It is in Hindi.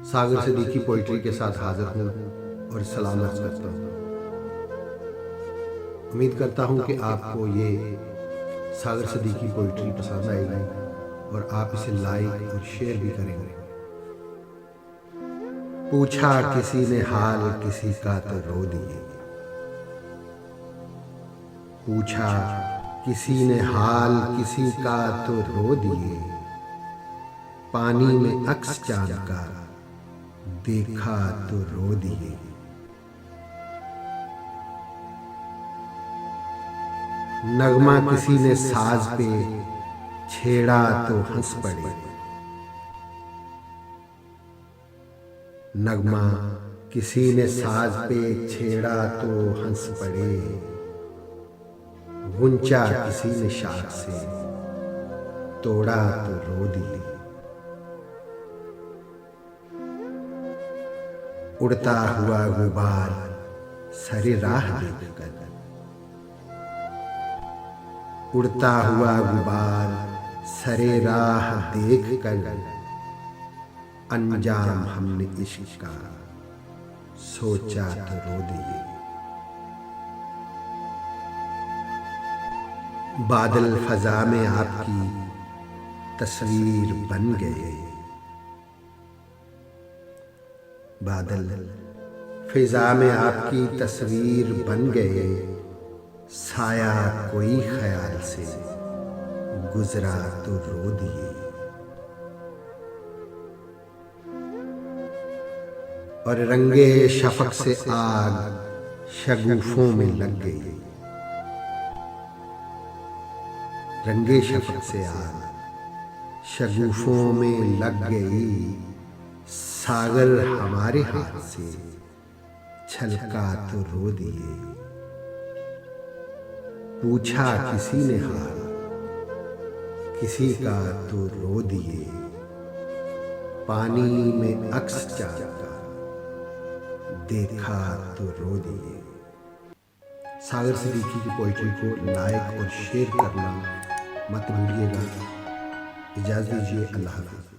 सागर सिद्दीकी पोइट्री के साथ हाजिर हूँ और सलाम अर्ज करता हूँ। उम्मीद करता हूँ कि आपको ये सागर सिद्दीकी पोइट्री पसंद आएगी और आप इसे लाइक और शेयर भी करेंगे। पूछा किसी ने हाल किसी का तो रो दिए, पूछा किसी ने हाल किसी का तो रो दिए, पानी में अक्स चांद का देखा तो रो दिए। नगमा किसी ने साज पे छेड़ा तो हंस पड़े, नगमा किसी ने साज पे छेड़ा तो हंस पड़े, गुंचा किसी ने शाख से तोड़ा तो रो दिए। उड़ता हुआ गुबार सरे राह देखकर, उड़ता हुआ गुबार सरे राह देख कर, अंजाम हमने इश्क का सोचा तो रो दिए। बादल फजा में आपकी तस्वीर बन गए, बादल फिजा में आपकी तस्वीर बन गए, साया कोई ख्याल से गुजरा तो रो दिए। और रंगे शफक से आग शगुफों में लग गई, रंगे शफक से आग शगुफों में लग गई, सागर हमारे हाथ से छलका तो रो दिए। पूछा किसी ने हाल किसी का तो रो दिए, पानी में अक्स चांद का देखा तो रो दिए। सागर सिद्दीकी की पोइट्री को लाइक और शेयर करना मत भूलिएगा। इजाज़त दीजिए। अल्लाह हाफ़िज़।